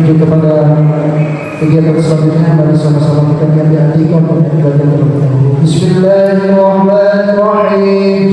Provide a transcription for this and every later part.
menuju kepada kegiatan selanjutnya. Mari sama-sama kita niat-niatkan untuk belajar terlebih dahulu. Bismillahirrahmanirrahim.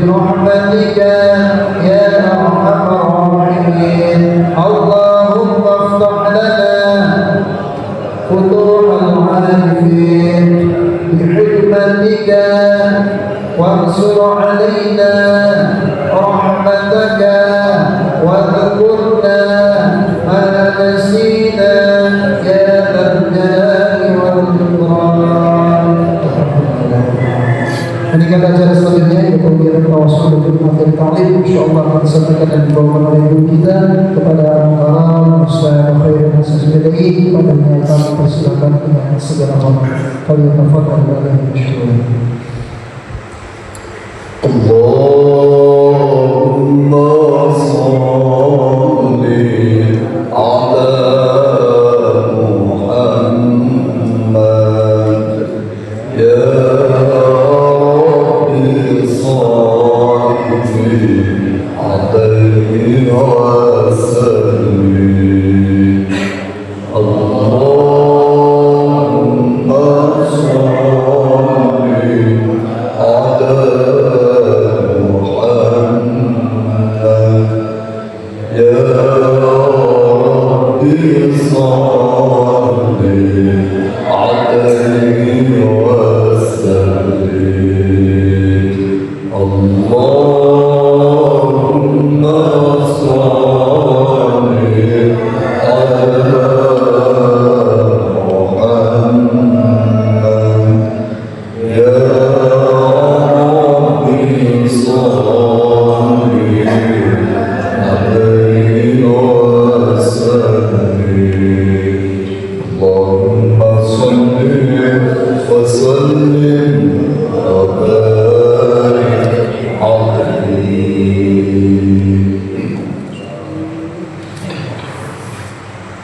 برحمتك يا أرحم الراحمين. اللهم افتح لنا فتوح العارفين بحكمتك وانصر علينا رحمتك واذكرنا ما نسينا يا ذا الجلال والإكرام. Meningkat acara selanjutnya yaitu kegiatan tawasul dan materi ta'lim, insyaallah akan disampaikan dan dibawakan oleh guru kita kepada para Ustaz Khairul Hasan Sudai. Pada kami persilakan dengan segala hormat. Kalian tafadhal dan masyaallah. Allahumma shalli ala Muhammad ya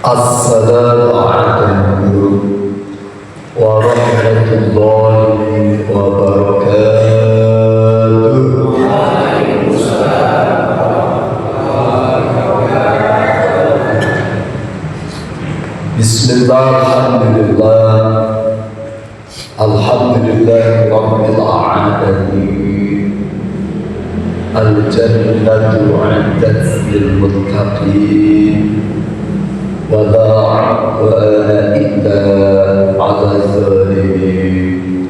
Assalamualaikum warahmatullahi wabarakatuh. Bismillah, alhamdulillah, alhamdulillah rabbil alamin. Al-jannatu 'indat lil muttaqin ولا عدوان إلا على الظالمين.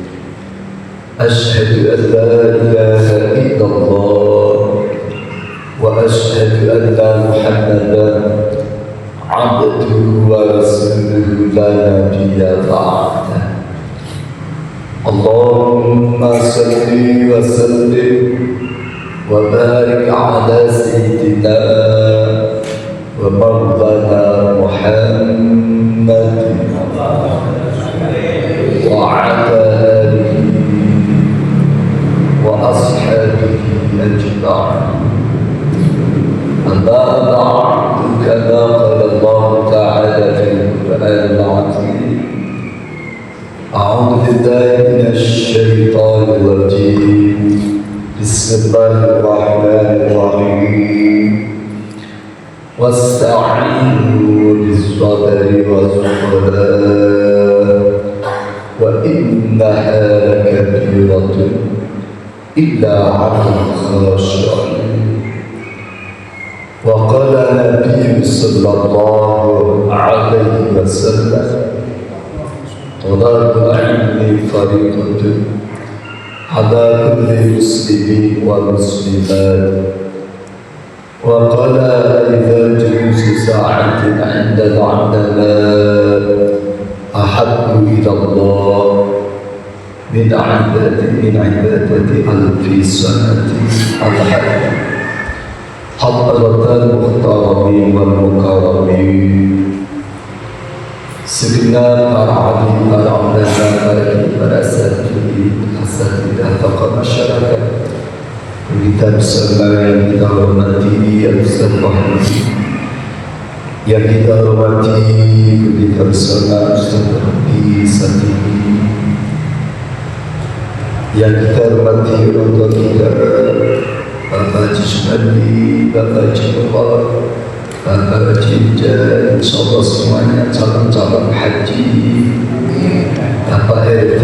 أشهد أن لا إله إلا الله وأشهد أن محمدا عبده ورسوله لا نبي بعده. اللهم صل وسلم وبارك على سيدنا ومولانا محمد وعلى آله وأصحابه أجمعين. أما بعد، كما قال الله تعالى في القرآن العظيم: أعوذ بالله من الشيطان الرجيم. بسم الله الرحمن الرحيم. واستعينوا بالصبر والصلاة وإنها لكبيرة إلا على الخاشعين. وقال النبي صلى الله عليه وسلم: طلب العلم فريضة على كل مسلم ومسلمات. وقال: إذا جلوس ساعة عند العلماء أحب إلى الله من عبادة ألف سنة الحج حضرة المختارين والمكرمين segenap para alim, para ulama, para asatidah tokoh masyarakat kita bersama yang kita hormati, yang kita hormati, yang kita hormati, kita bersama Ustaz Rabbi Satimi, yang kita hormati orang tua kita, Bapak Haji Sumandi, Bapak Haji Umar, Bapak Haji Ijaz, insyaAllah semuanya calon-calon haji, Bapak RT,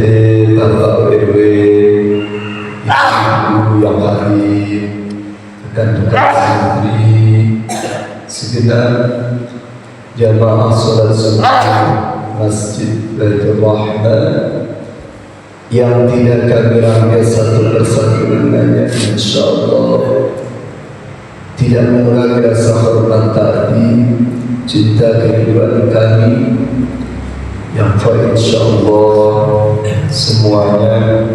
Bapak RW, ibu yang hadir, rekan-rekan santri, segenap jamaah salat sunnah Masjid Baitur Rahman yang tidak kami rangkai satu persatu dengannya, insyaallah tidak mengurangi rasa hormat tadi, cinta kehidupan kami yang insyaallah semuanya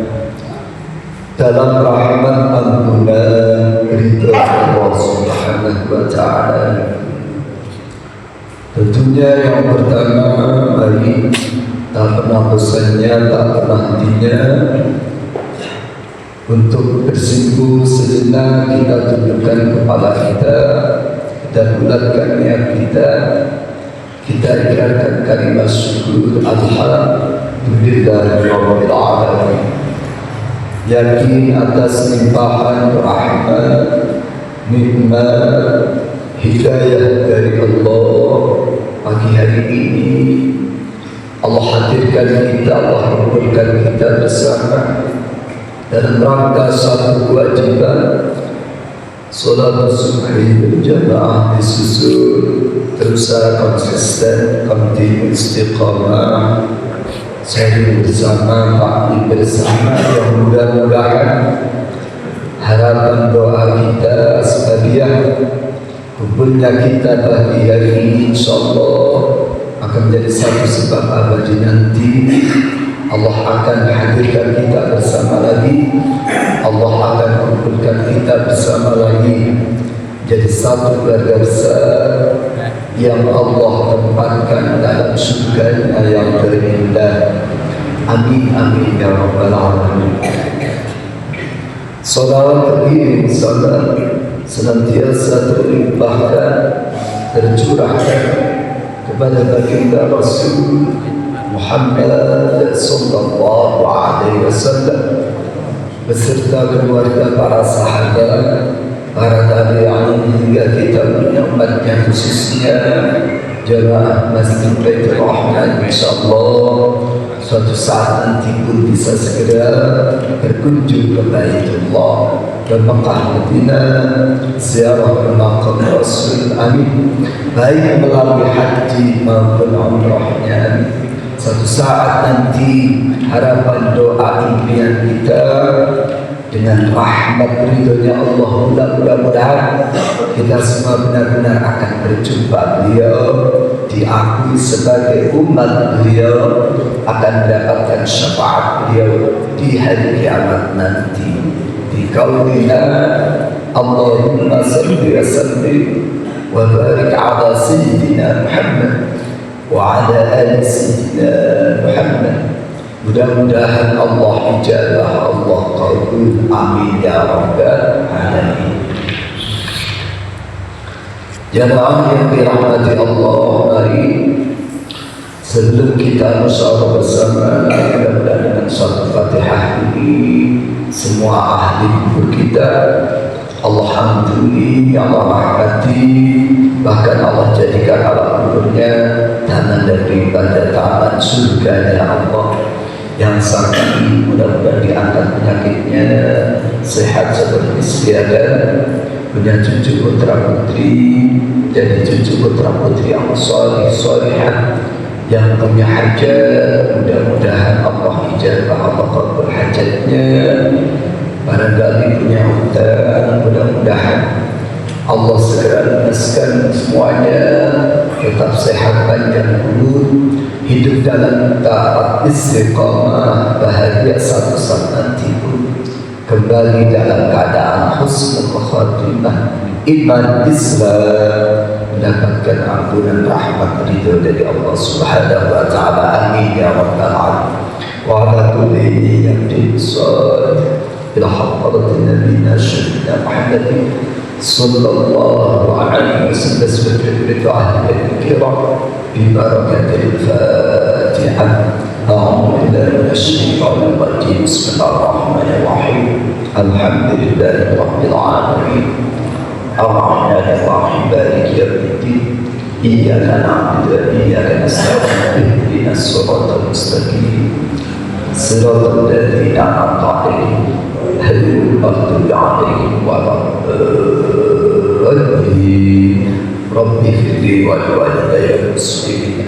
dalam rahmat ampunan ridha Allah Subhanahu wa ta'ala. Tentunya yang pertama, mari tak pernah bosannya, tak pernah hentinya untuk bersimpuh sejenak, kita tundukkan kepala kita dan bulatkan niat kita, kita ikrarkan kalimat syukur alhamdulillah rabbil alamin, yakin atas limpahan rahmat, nikmat, hidayah dari Allah. Pagi hari ini Allah hadirkan kita, Allah kumpulkan kita bersama dalam rangka satu kewajiban solat subuh berjamaah disusun terus secara konsisten, kontinu, istiqamah, sharing bersama, taklim bersama, yang mudah-mudahan harapan doa kita sebagian kumpulnya kita pagi hari ini insyaallah akan menjadi satu sebab abadi nanti. Allah akan hadirkan kita bersama lagi, Allah akan kumpulkan kita bersama lagi jadi satu keluarga besar yang Allah tempatkan dalam surga yang terindah. Amin amin ya rabbal alamin. Salawat terkirim salam senantiasa terlimpahkan, tercurahkan kepada baginda Rasul Muhammad sallallahu alaihi wasallam beserta keluarga, para sahabat, para tabi'in hingga kita punya umatnya, khususnya jemaah Masjid Baitur Rahman. Insyaallah suatu saat nanti pun bisa segera berkunjung ke Baitullah, ke Mekah Madinah, ziarah ke makam Rasul. Amin. Baik melalui haji maupun umrahnya. Suatu saat nanti harapan doa impian kita dengan rahmat ridhonya Allah, mudah-mudahan kita semua benar-benar akan berjumpa beliau, diakui sebagai umat beliau, akan mendapatkan syafaat beliau di hari kiamat nanti. Di qaulina Allahumma salli wa sallim wa barik ala sayyidina Muhammad wa ala ali sayyidina Muhammad. Mudah-mudahan Allah ijabah, Allah qabul. Amin ya rabbal alamin. Jamaah yang dirahmati Allah, mari sebelum kita musyawarah bersama, mudah-mudahan dengan suatu Fatihah ini semua ahli kubur kita Allah ampuni, Allah rahmati, bahkan Allah jadikan alam kuburnya taman daripada taman surganya Allah. Yang sakit mudah-mudahan diangkat penyakitnya, sehat seperti sediakan, punya cucu putra putri, jadi cucu putra putri yang salih salihah, yang punya hajat, mudah-mudahan Allah ijabah, Allah qabul hajatnya. Barangkali punya hutang, mudah-mudahan Allah segera lunaskan semuanya, tetap sehat panjang umur hidup dalam taat istiqamah, bahagia satu saat nanti pun, kembali dalam keadaan husnul khatimah, iman Islam, mendapatkan ampunan rahmat ridho dari Allah Subhanahu wa taala. Amin ya rabbal alamin. Wa ala kulli yawmin salih ila hadratin nabiyina sayyidina Muhammadin sallallahu alaihi wasallam sebagai doa kiram bi barakatil Fatihah. A'udzu billahi minasyaitonir rajim. Bismillahirrahmanirrahim. Alhamdulillahi rabbil alamin. Ar-Rahmanir Rahim. Maliki yaumiddin. Iyyaka na'budu wa iyyaka nasta'in. Ihdinas siratal mustaqim. Siratal ladzina an'amta 'alaihim ghairil maghdubi 'alaihim waladdallin. Rabbi ighfirli wa liwalidayya muslimin.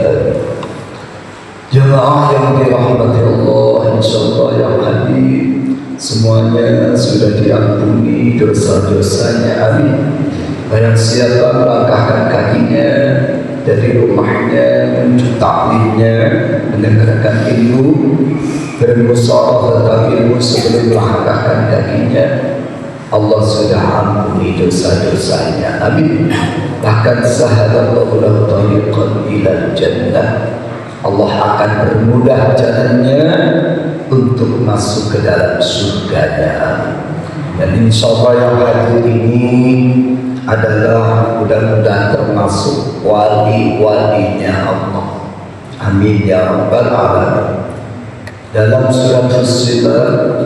Jemaah yang dirahmati Allah, insyaallah yang hadir semuanya sudah diampuni dosa-dosanya. Amin. Barang siapa melangkahkan kakinya dari rumahnya menuju taklimnya, mendengarkan ilmu, bermusyawarah tentang ilmu sebelum melangkahkan kakinya, Allah sudah ampuni dosa-dosanya. Amin. Bahkan sahalallahu lahu tariqan ilal jannah, Allah akan bermudah jalannya untuk masuk ke dalam surganya. Dan insya Allah yang hadir ini adalah mudah-mudahan termasuk wali-walinya Allah. Amin ya rabbal alamin. Dalam surat Fussilat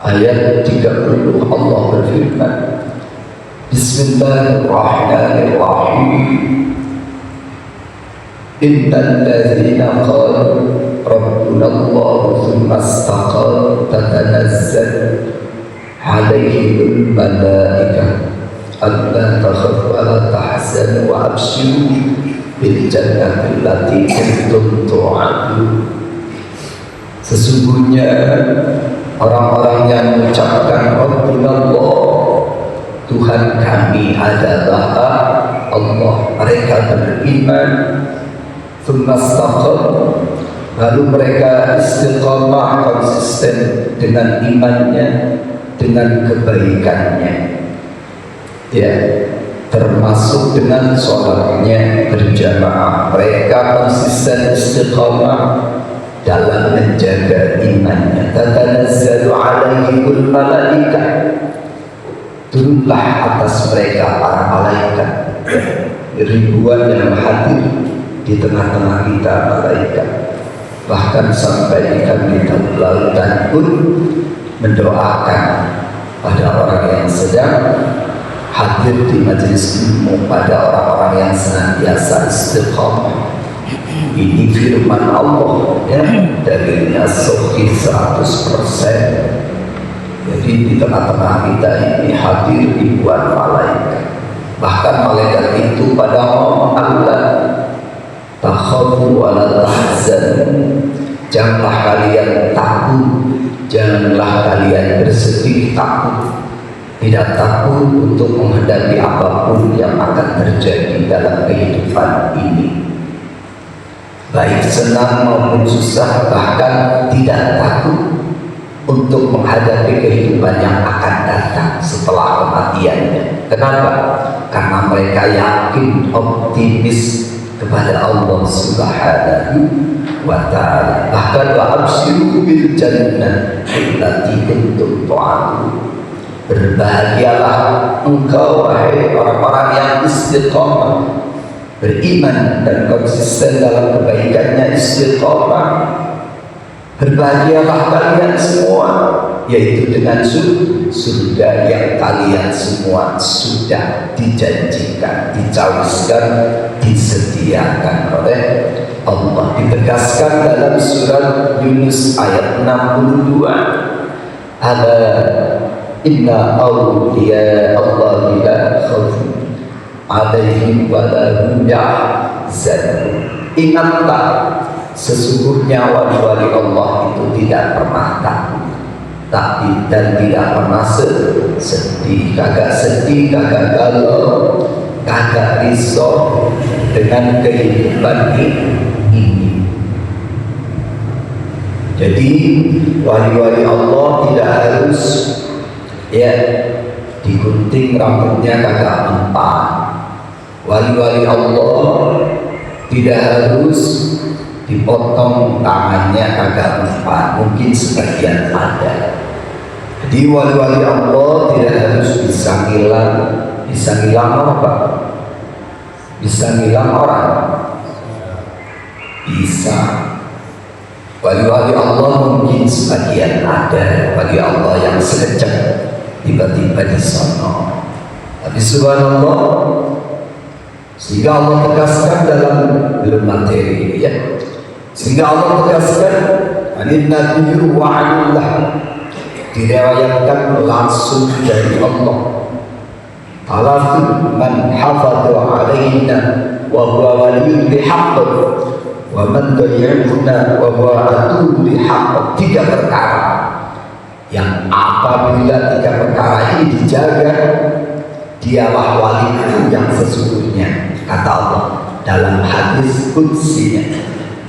ayat 30 Allah berfirman, Bismillahirrahmanirrahim. Innal ladzina qalu Rabbuna Allah thumma istaqamu tatanazzalu alaihimul malaikah alla takhafu wa la tahzanu wa abshiru bil jannati allati kuntum tu'adun. Sesungguhnya orang-orang yang mengucapkan Rabbuna Allah, Tuhan kami adalah Allah, mereka beriman, thumma istaqamu, lalu mereka istiqamah, konsisten dengan imannya, dengan kebaikannya, ya, termasuk dengan sholatnya berjamaah. Mereka konsisten istiqamah dalam menjaga imannya. Tatanazzalu alaihimul malaikah, turunlah atas mereka para malaikat, ribuan yang hadir di tengah-tengah kita malaikat. Bahkan sampai ikan di dalam lautan pun mendoakan pada orang yang sedang hadir di majelis ilmu, pada orang-orang yang senantiasa istiqamah. Ini firman Allah, ya, dalilnya sahih 100%. Jadi di tengah-tengah kita ini hadir ribuan malaikat. Bahkan malaikat itu pada ngomong Allah, takhafu wa la tahzanu, janganlah kalian takut, janganlah kalian bersedih, takut, tidak takut untuk menghadapi apapun yang akan terjadi dalam kehidupan ini, baik senang maupun susah. Bahkan tidak takut untuk menghadapi kehidupan yang akan datang setelah kematiannya. Kenapa? Karena mereka yakin, optimis kepada Allah Subhanahu wa ta'ala. Bahkan wa abshiru bil jannah allati kuntum tu'adun. Berbahagialah engkau wahai orang-orang yang istiqamah, beriman dan konsisten dalam kebaikannya, istiqamah. Berbahagialah kalian semua, yaitu dengan surga yang kalian semua sudah dijanjikan, dicawiskan, disediakan oleh Allah. Ditegaskan dalam surat Yunus ayat 62, ala inna awliya Allah la khawfun alaihim wa la hum yahzanun. Ingatlah, sesungguhnya wali-wali Allah itu tidak pernah takut, tapi dan tidak pernah sedih, kagak galau, kagak risau dengan kehidupan ini. Jadi wali-wali Allah tidak harus ya digunting rambutnya kagak mempan. Wali-wali Allah tidak harus dipotong tangannya kagak mempan. Mungkin sebagian ada. Jadi wali-wali Allah tidak harus bisa ngilang apa? Bisa ngilang orang. Bisa. Wali-wali Allah mungkin sebagian ada wali Allah yang sekejap tiba-tiba di sana. Tapi subhanallah, sehingga Allah tegaskan dalam belum materi ya. Sehingga Allah tegaskan anin nabiyyu wa anillah, diriwayatkan langsung dari Allah. Alatu man hafadhu alaina wa huwa waliyyun bihaqq wa man dayya'na wa huwa adu bihaqq. Tiga perkara yang apabila tiga perkara ini dijaga, dialah waliku yang sesungguhnya, kata Allah dalam hadis qudsinya.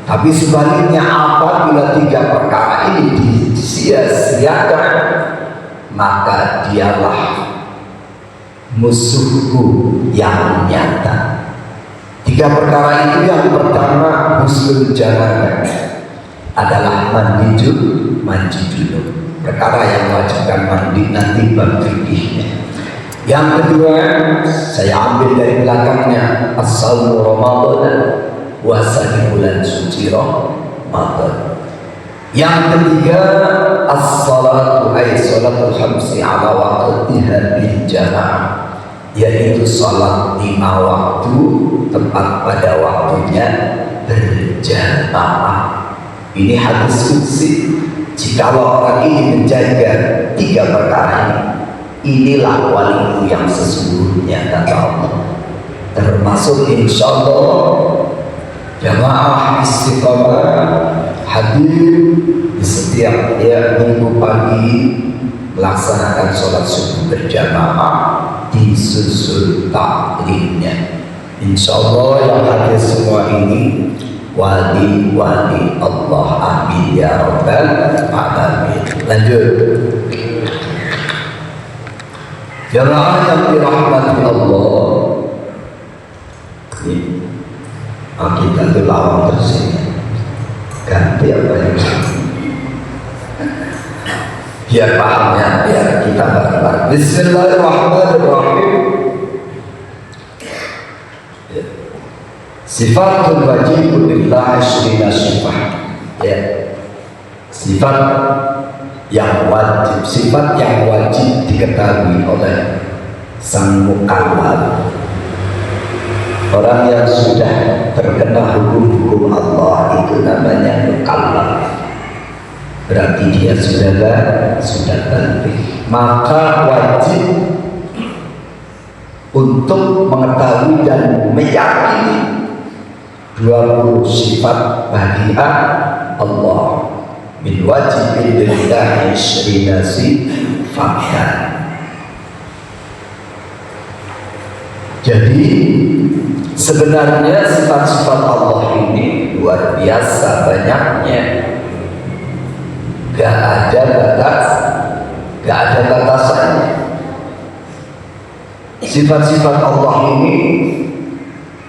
Tapi sebaliknya apabila tiga perkara ini disia-siakan, maka dialah musuhku yang nyata. Tiga perkara itu, yang pertama husnul janabah, adalah mandi junub, perkara yang wajibkan mandi nanti bab fikihnya. Yang kedua, saya ambil dari belakangnya, as-shaumu Ramadan, puasa di bulan suci Ramadan. Yang ketiga, as-salatu ay salatul khamsi ala waqtiha bil jamaah, yaitu salat 5 waktu tepat pada waktunya berjamaah. Ini hadis qudsi. Jikalau orang ini menjaga tiga perkara ini, inilah waliku yang sesungguhnya, kata Allah. Termasuk insyaallah jamaah istiqamah hadir di setiap minggu pagi melaksanakan sholat subuh berjamaah, disusul taklimnya. Insyaallah yang hadir semua ini wali-wali Allah, amin ya rabbal alamin. Lanjut. Jamaah yang dirahmati Allah, kita itu lawan tersini ganti apa yang biar pahamnya, biar kita bareng-bareng. Bismillahirrahmanirrahim. Sifatul wajib lillah asyrina sifat, ya. Sifat yang wajib diketahui oleh sang mukallaf, orang yang sudah terkena hukum-hukum Allah, itu namanya mukallaf. Berarti dia sudah baligh. Maka wajib untuk mengetahui dan meyakini 20 sifat bagi Allah. Min wajibin lillahi asyrina sifatan. Jadi sebenarnya sifat-sifat Allah ini luar biasa banyaknya, gak ada batasannya. Sifat-sifat Allah ini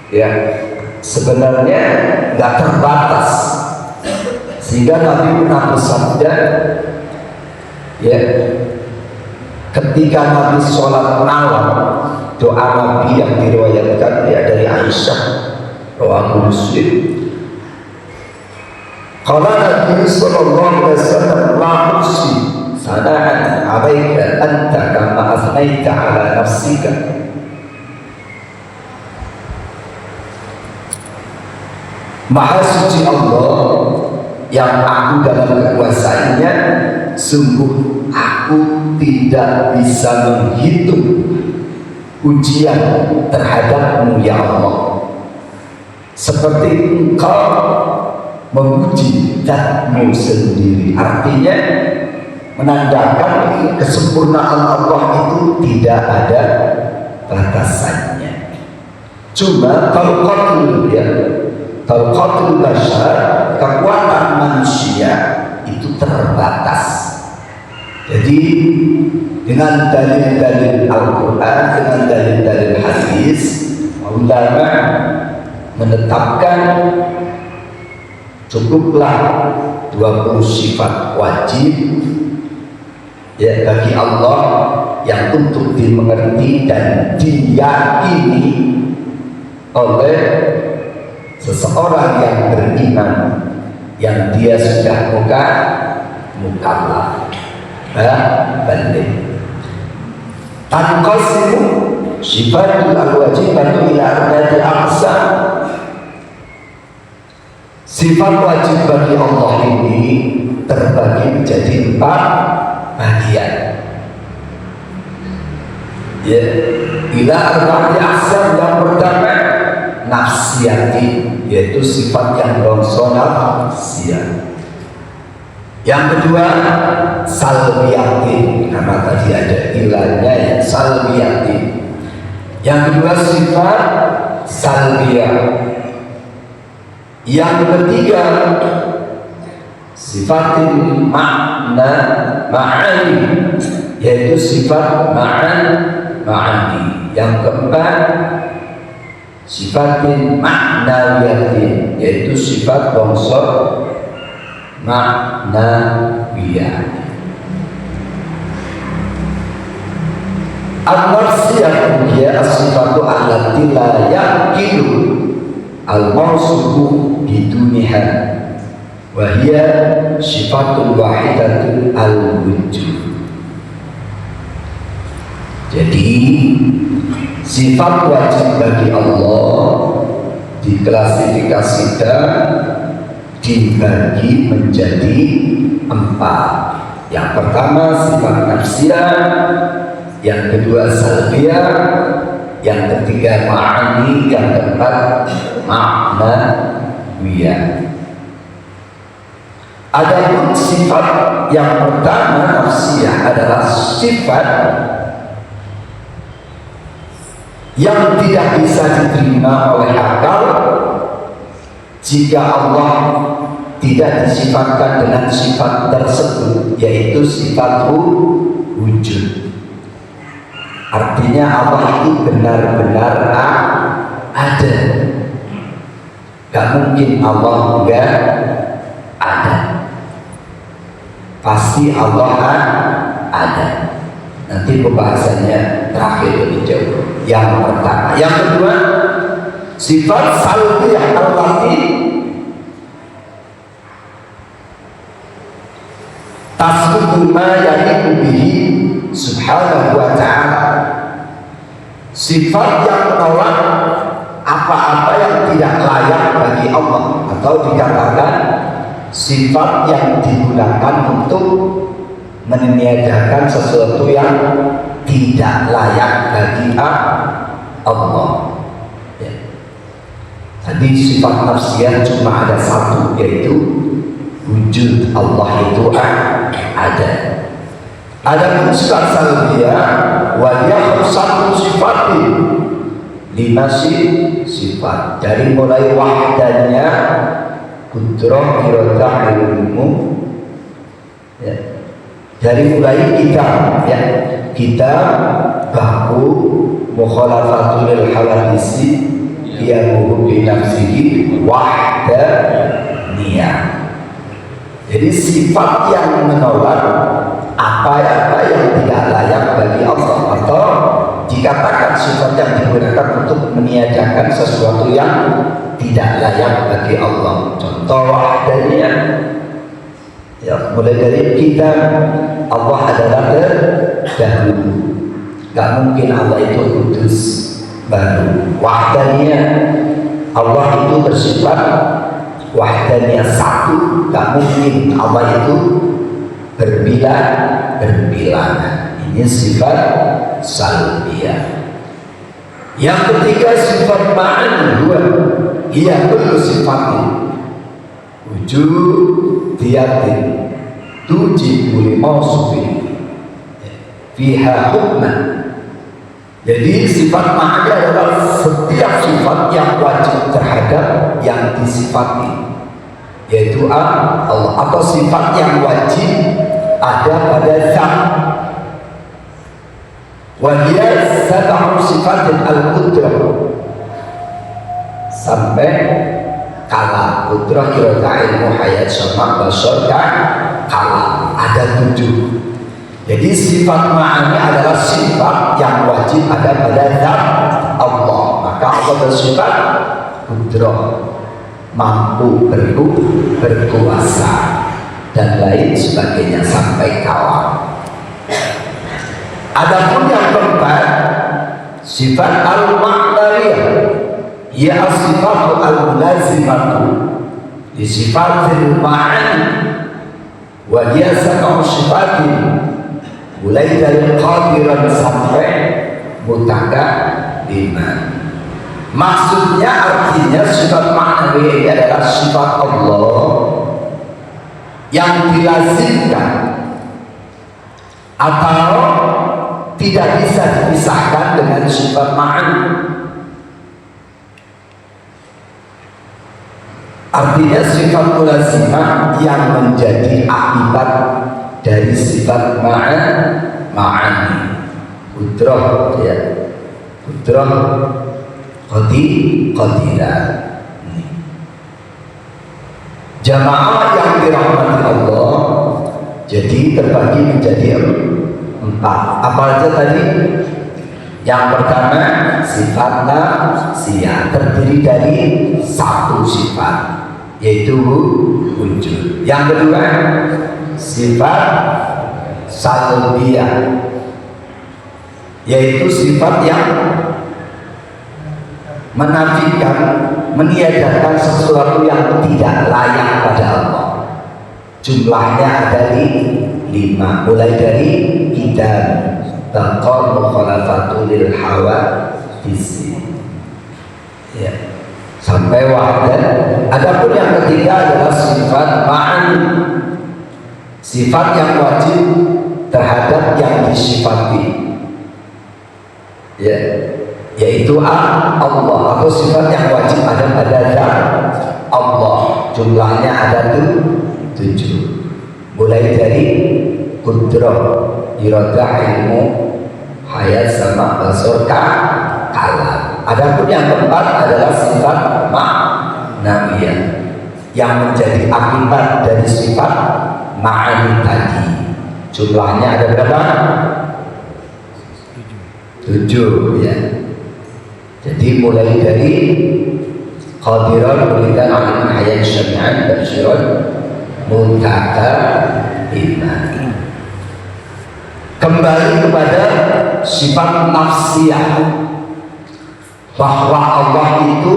ya sebenarnya gak terbatas, sehingga Nabi pernah bersabda ya, ketika Nabi sholat malam, doa Nabi yang diriwayatkan ya dari Aisyah, rawahu Muslim. Qala Nabi sallallahu alaihi wasallam, la usi sana'an 'alaika anta kama asnaita 'ala nafsika. Maha suci Allah yang aku dalam kekuasaannya, sungguh aku tidak bisa menghitung ujian terhadapmu ya Allah, seperti engkau memuji zatmu sendiri. Artinya menandakan kesempurnaan Allah itu tidak ada batasannya. Cuma kalau qatul bashar, kekuatan manusia terbatas. Jadi dengan dalil-dalil Al-Quran, dengan dalil-dalil hadis, ulama menetapkan cukuplah 20 sifat wajib ya bagi Allah yang untuk dimengerti dan diyakini oleh seseorang yang beriman, yang dia sudah mukallaf balik. Tanqasimu sifatul al-wajibatu ila arba'ati aqsam. Sifat wajib bagi Allah ini terbagi menjadi 4 bagian. Ya, ila arba'ati aqsam. Yang pertama nafsiyati, yaitu sifat yang bangsa nafsiyah. Yang kedua salbiyati, karena tadi ada ilahnya ya, salbiyati. Yang kedua sifat salbiyah. Yang ketiga sifatin ma'ani, yaitu sifat ma'ani. Yang keempat sifatin ma'nawiyati, yaitu sifat bangsa ma'nawiyah. Al-marsiyah hiya as-sifatu allati la yaqilu al-mawsufu biduniha wa hiya sifatul wahidatul al-wujud. Jadi sifat wajib bagi Allah diklasifikasikan, dibagi menjadi 4. Yang pertama sifat nafsiyah, yang kedua salbiyah, yang ketiga ma'ani, yang keempat ma'nawiyah. Adapun sifat yang pertama nafsiyah adalah sifat yang tidak bisa diterima oleh akal jika Allah tidak disifatkan dengan sifat tersebut, yaitu sifat wujud. Artinya Allah itu benar-benar ada. Gak mungkin Allah enggak ada. Pasti Allah ada. Nanti pembahasannya terakhir lebih jauh. Yang pertama. Yang kedua sifat salbiyah allati tasbutu ma yaliqu bihi subhanahu wa ta'ala. Sifat yang menolak apa-apa yang tidak layak bagi Allah, atau dikatakan sifat yang digunakan untuk meniadakan sesuatu yang tidak layak bagi Allah. Ya. Tadi sifat nafsiyah cuma ada 1, yaitu wujud Allah itu ada. Ada sifat salbiyah wa hiya 1 sifatin, 5 sifat, dari mulai wahdanya kudrah iradah ilmu ya. Dari mulai kita ya, kita bahu mukhalafatul hawadisi yamuhu bi nafsihi wahdaniyah. Jadi sifat yang menolak apa-apa yang tidak layak bagi Allah, atau dikatakan sifat yang digunakan untuk meniadakan sesuatu yang tidak layak bagi Allah. Contoh wahdaniyah ya, mulai dari kita, Allah adalah terdahulu, gak mungkin Allah itu kudus baru. Wahdaniyah, Allah itu bersifat wahdaniyah 1, gak mungkin Allah itu berbilangan. Ini sifat salbiyah. Yang ketiga sifat ma'ani, ia kullu sifatin wujud diyatin tujibu li mausufi fiha hukman. Jadi sifat ma'ani adalah setiap sifat yang wajib terhadap yang disifati. yaitu Allah, atau sifat yang wajib ada pada zat. Wahia sab'u sifatin al-qudrah, sampai kalam, qudrah, iradah, ilmu, hayat, sama, basar, kalam, ada 7. Jadi sifat ma'ani adalah sifat yang wajib ada pada zat Allah. Maka Allah bersifat qudrah, mampu, berkuasa, dan lain sebagainya sampai kalam. Adapun yang keempat, sifat al-ma'nawiyah, ya as-sifatu al-mulazimatu li sifatil ma'ani, wa dia sab'u sifatin, mulai dari qadiran sampai mutakabiman. Maksudnya, artinya sifat ma'nawiyah ini adalah sifat Allah yang dilazimkan atau tidak bisa dipisahkan dengan sifat ma'ani. Artinya sifat mulazimah yang menjadi akibat dari sifat ma'ani. Qudrah, ya, qudrah, qadiran. Jamaah yang dirahmati Allah jadi terbagi menjadi 4. Apa aja tadi? Yang pertama, sifat nafsiyah, terdiri dari 1 sifat, yaitu wujud. Yang kedua, sifat salbiyah, yaitu sifat yang menafikan, meniadakan sesuatu yang tidak layak pada Allah. Jumlahnya ada 5, mulai dari kitab taqal mukhalafatul lil hawadits, ya, sampai wahdan. Adapun yang ketiga adalah sifat ma'ani, sifat yang wajib terhadap yang disifati, ya, yaitu Allah, atau sifat yang wajib ada pada zat Allah. Jumlahnya ada 7, mulai dari qudrah, iradah, ilmu, hayat, sama, basar, kalam. Adapun yang keempat adalah sifat ma'nawiyah yang menjadi akibat dari sifat ma'ani tadi. Jumlahnya ada berapa? 7, ya. Jadi mulai dari qadiran, mulidan, alim, hayat, syami'an, basyiran, mutakabiman. Kembali kepada sifat nafsiyah, bahwa Allah itu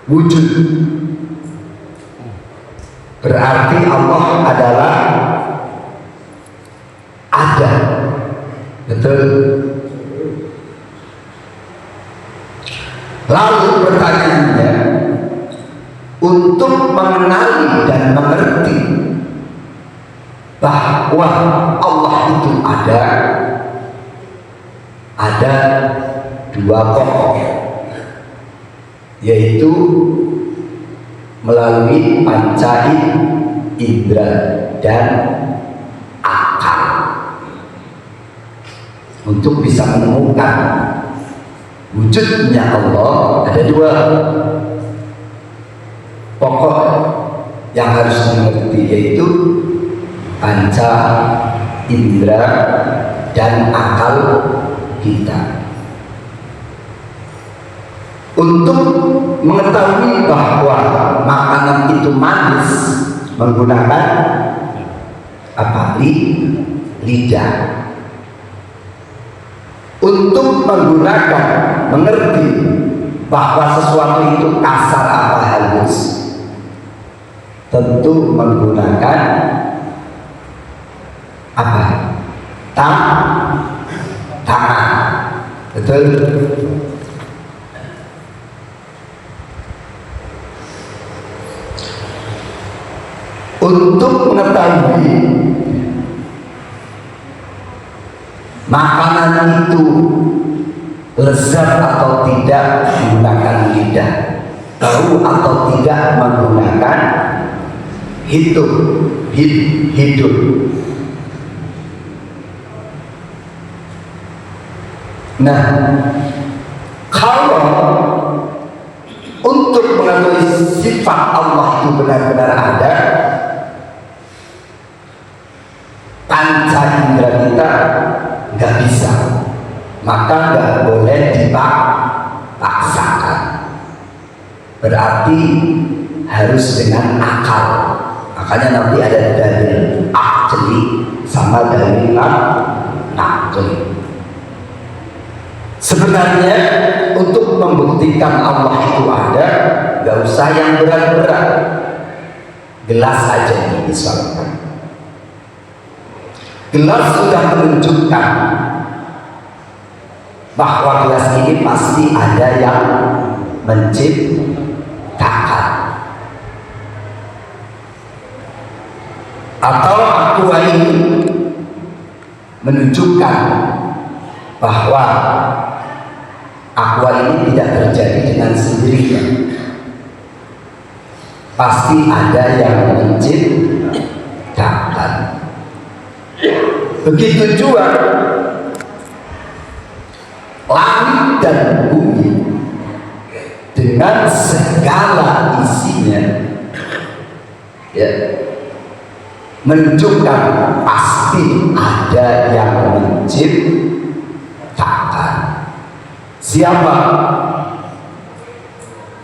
wujud, berarti Allah adalah ada. Betul? Lalu pertanyaannya, untuk mengenali dan mengerti bahwa Allah itu ada 2 pokok, yaitu melalui panca indera dan akal. Untuk bisa menemukan wujudnya Allah, ada 2 pokok yang harus dimengerti, yaitu panca indera dan akal kita. Untuk mengetahui bahwa makanan itu manis menggunakan apa? Lidah. Untuk mengerti bahwa sesuatu itu kasar apa halus, tentu menggunakan apa? Tangan. Betul? Untuk mengetahui makanan itu lezat atau tidak menggunakan lidah, tahu atau tidak menggunakan hidup. Nah, kalau untuk mengetahui sifat Allah itu benar-benar ada, panca indera kita nggak bisa, maka nggak boleh dipaksakan. Berarti harus dengan akal. Makanya nanti ada dalil akli sama dalil nakli. Sebenarnya untuk membuktikan Allah itu ada, nggak usah yang berat-berat. Gelas aja nih misalkan. Gelas sudah menunjukkan bahwa gelas ini pasti ada yang menciptakan. Atau aqua ini menunjukkan bahwa aqua ini tidak terjadi dengan sendirinya, pasti ada yang menciptakan. Begitu juga langit dan bumi dengan segala isinya, ya, menunjukkan pasti ada yang menciptakan. Siapa?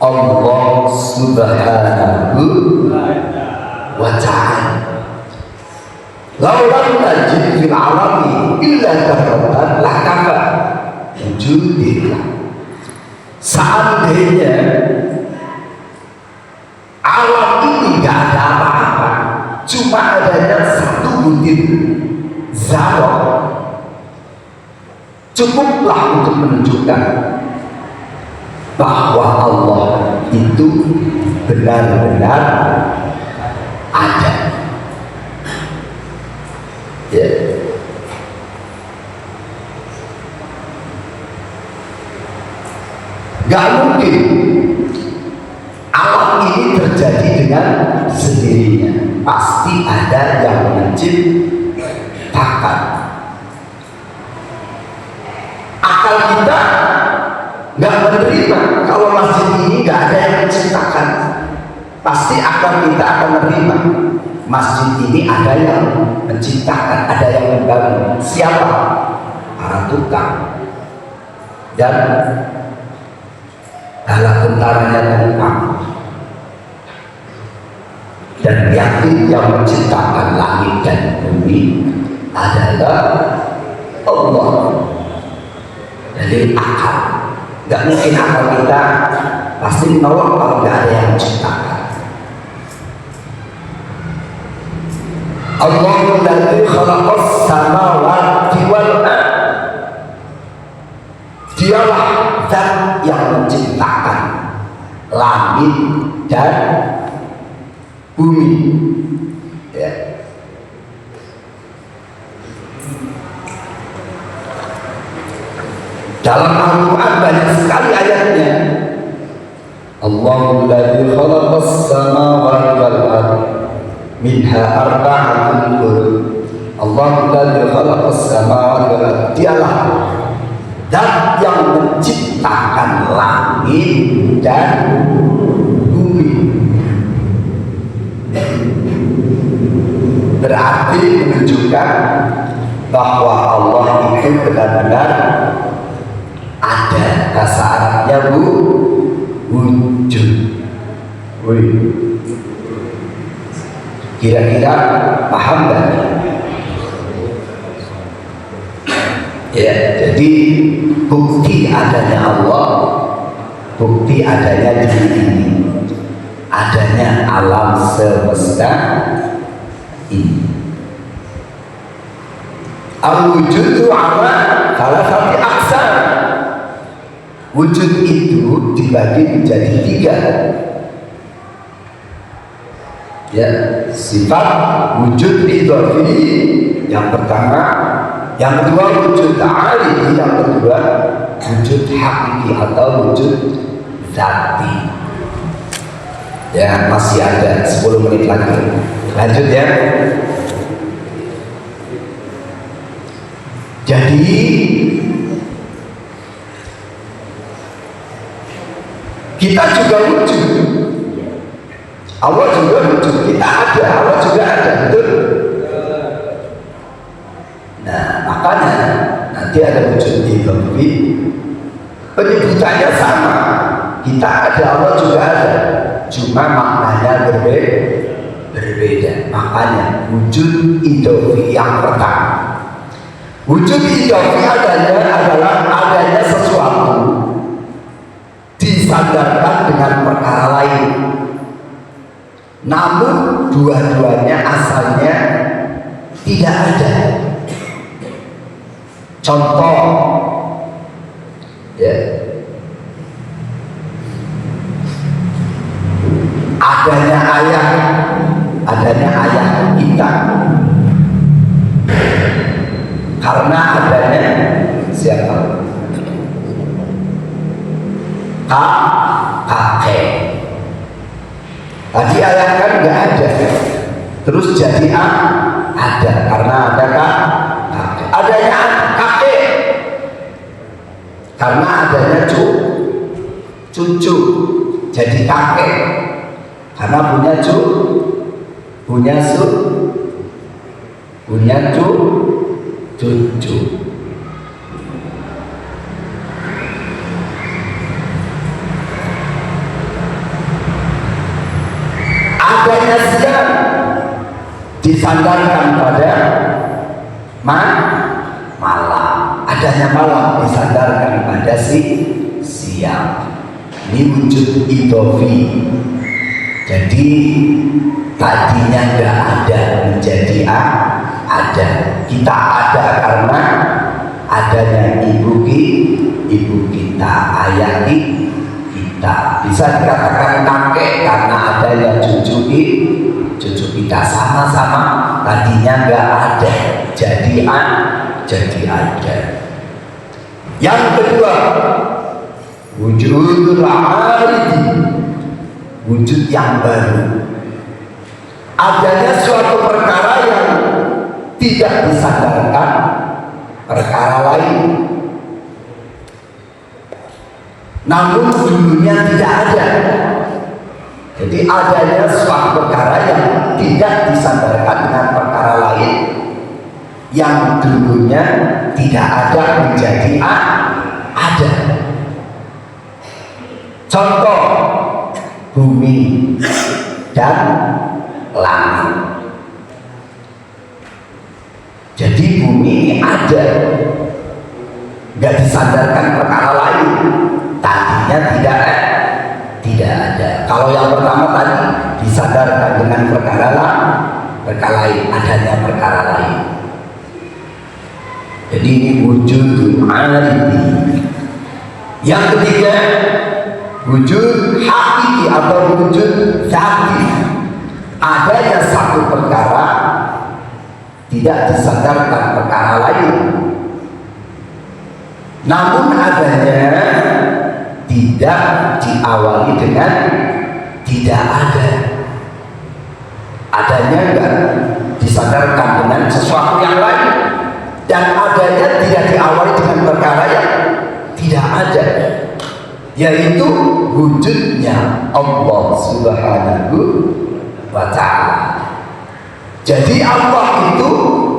Allah Subhanahu wa ta'ala. Laulam najid fil alami illa karatan lakafa wujudillah. Seandainya alam ini gak ada apa-apa, cuma adanya satu butir zarah, cukuplah untuk menunjukkan bahwa Allah itu benar-benar ada. Ya. Gak mungkin alam ini terjadi dengan sendirinya, pasti ada yang menciptakan. Akal kita nggak menerima kalau masjid ini nggak ada yang menciptakan. Pasti akal kita akan menerima masjid ini ada yang menciptakan, ada yang membangun. Siapa? Para tukang dan bala tentaranya tukang. Dan yakin yang menciptakan langit dan bumi adalah Allah. Dari akal, nggak mungkin akal kita pasti menolak kalau nggak ada yang menciptakan. Allahul ladzi khalaqas samawati wal ardh. Dialah zat yang menciptakan langit dan bumi. Ya. Dalam Al-Quran banyak sekali ayatnya. Allahul ladzi khalaqas samawati wal ardh minha arba'atun qurun. Allahul ladzi khalaqas samawati wal ardh. Dialah zat yang menciptakan langit dan bumi. Berarti menunjukkan bahwa Allah itu benar-benar ada. Bahasa Arabnya wujud. Kira-kira paham gak? Ya, jadi bukti adanya Allah, bukti adanya diri ini, adanya alam semesta ini. Al-wujudu ala salasati aqsam. Wujud itu dibagi menjadi 3. Ya, sifat wujud idhafi yang pertama, yang kedua wujud ta'ali, yang kedua wujud hakiki atau wujud zati. Ya, masih ada 10 menit lagi. Lanjut ya. Jadi kita juga wujud. Allah juga wujud. Kita ada, Allah juga ada, betul? Nah, makanya nanti ada wujud ilahi. Penyebutannya sama. Kita ada, Allah juga ada. Cuma maknanya berbeda. Makanya wujud ilahi yang pertama. Wujud ilahi adalah adanya sesuatu disandarkan dengan perkara lain. Namun dua-duanya asalnya tidak ada. Contoh ya, adanya ayah kita karena adanya siapa? Kakek. Tadi ayah kan nggak ada, terus jadi ada karena ada kakek. Adanya kakek karena adanya cucu, jadi kakek karena punya cucu. Adanya siang disandarkan pada malam. Adanya malam disandarkan pada siang. Ini wujud idofi. Jadi tadinya nggak ada menjadi ada. Kita ada karena adanya ibu kita, ayah kita. Bisa dikatakan kakek karena adanya cucu kita. Sama-sama tadinya nggak ada, jadi ada. Yang kedua, wujudul aridi, wujud yang baru. Adanya suatu perkara yang tidak disandarkan perkara lain, namun dulunya tidak ada. Jadi adanya suatu perkara yang tidak disandarkan dengan perkara lain, yang dulunya tidak ada menjadi ada. Contoh bumi dan langit. Jadi bumi ini ada, nggak disandarkan perkara lain. Tadinya tidak ada. Kalau yang pertama tadi disandarkan dengan perkara lain, adanya perkara lain. Jadi ini wujud aridi. Yang ketiga, wujud hakiki atau wujud zati. Adanya satu perkara tidak disandarkan perkara lain, namun adanya tidak diawali dengan tidak ada. Adanya enggak disandarkan dengan sesuatu yang lain, dan adanya tidak diawali dengan perkara yang tidak ada, yaitu wujudnya Allah Subhanahu wa ta'ala. Jadi Allah itu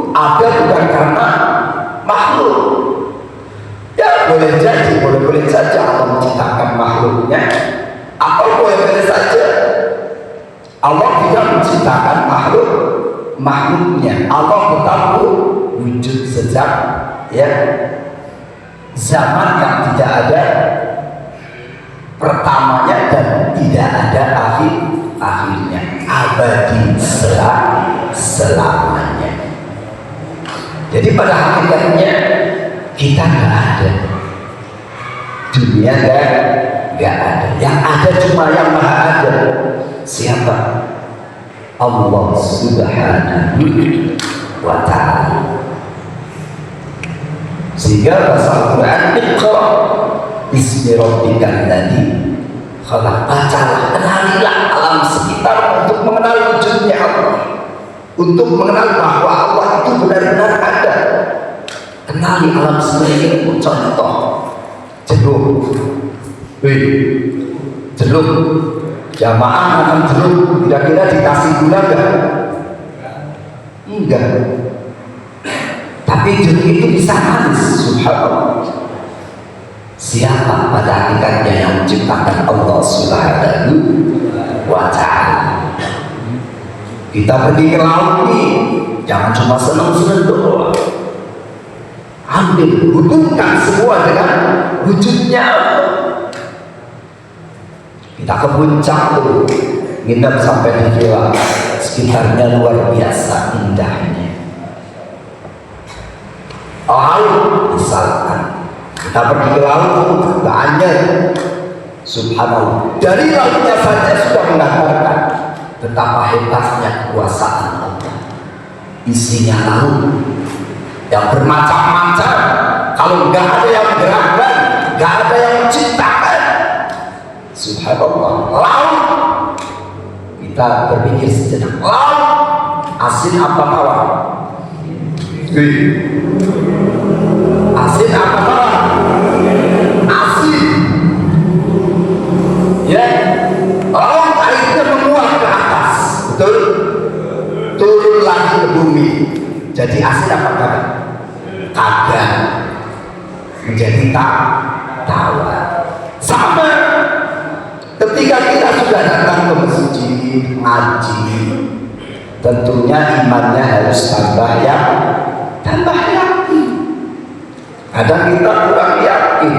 ada bukan karena makhluk. Ya boleh jadi, boleh saja Allah menciptakan makhluknya, atau boleh saja Allah tidak menciptakan makhluknya. Allah tetap wujud sejak zaman yang tidak ada pertamanya dan tidak ada akhirnya, abadi selamanya. Jadi pada hakikatnya kita nggak ada, dunia nggak ada. Yang ada cuma yang maha ada. Siapa? Allah Subhanahu wa ta'ala. Sehingga bahasa Al-Quran, Iqra bismi rabbikal ladzi khalaq. Bacalah, kenalilah alam alam sekitar untuk mengenal wujudnya Allah, untuk mengenal bahwa Allah itu benar-benar ada. Kenali alam sekeliling. Contoh jeruk, jeruk, jamaah makan jeruk, kira-kira dikasih gula enggak? Tapi jeruk itu bisa manis, subhanallah. Siapa pada hakikatnya yang menciptakan Allah Subhanahu wa ta'ala? Kita pergi ke laut nih, jangan cuma senang-senang doang. Ambil, hubungkan semua dengan wujudnya. Kita ke puncak tuh, nginep sampai di villa, sekitarnya luar biasa indahnya. Laut misalkan, kita pergi ke laut, banyak, subhanallah. Dari lautnya saja sudah mengatakan betapa hebatnya kekuasaan Allah. Isinya laut yang bermacam-macam. Kalau nggak ada yang gerakkan, nggak ada yang menciptakan, subhanallah. Laut, kita berpikir sejenak, laut asin apa tawar? Asin apa tawar? Asin. Ya, laut airnya menguap ke atas, betul? Turun lagi ke bumi. Jadi asin apa tawar? Kagak. Menjadi tawar. Sama ketika kita sudah datang ke masjid ngaji, tentunya imannya harus tambah yakin. Kadang kita kurang yakin.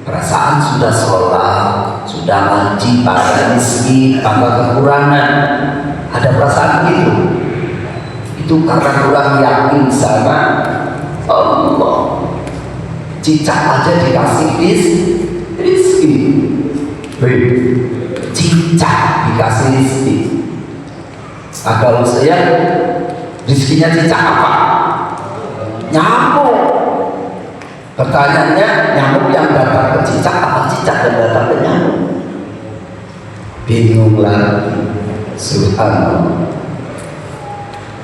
Perasaan sudah sholat, sudah ngaji, pada miskin, pada kekurangan. Ada perasaan gitu. Itu karena kurang yakin sama Allah. Cicak aja dikasih rizki. Cicak dikasih rizki. Kalau saya rizkinya cicak apa? Nyamuk. Pertanyaannya, nyamuk yang datang ke cicak apa cicak yang datang ke nyamuk? Bingung lagi. Subhanallah.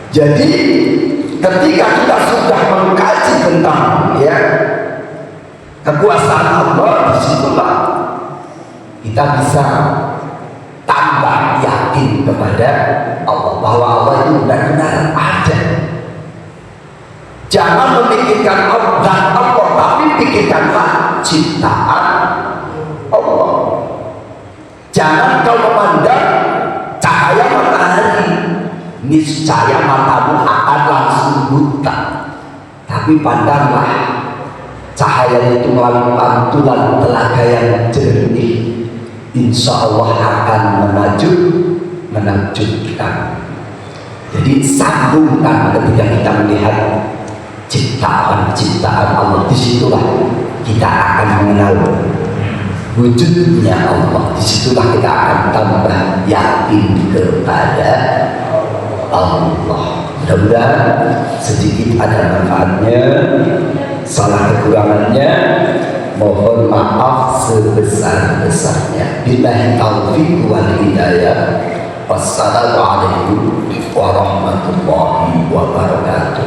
Jadi ketika kita sudah mengkaji tentang kekuasaan Allah, disitulah kita bisa tambah yakin kepada Allah bahwa Allah itu benar-benar ada. Jangan memikirkan Allah, tapi pikirkanlah ciptaan Allah. Jangan kau memandang cahaya matahari, niscaya matamu akan langsung buta. Tapi pandanglah cahaya itu melalui pantulan telaga yang jernih, insya Allah akan menakjubkan. Jadi sambungkan ketika kita melihat ciptaan Allah, disitulah kita akan mengenal wujudnya Allah. Disitulah kita akan tambah yakin kepada Allah. Mudah-mudahan sedikit ada manfaatnya. Salah kekurangannya mohon maaf sebesar-besarnya. Billahi taufiq wal hidayah. Wassalamualaikum warahmatullahi wabarakatuh.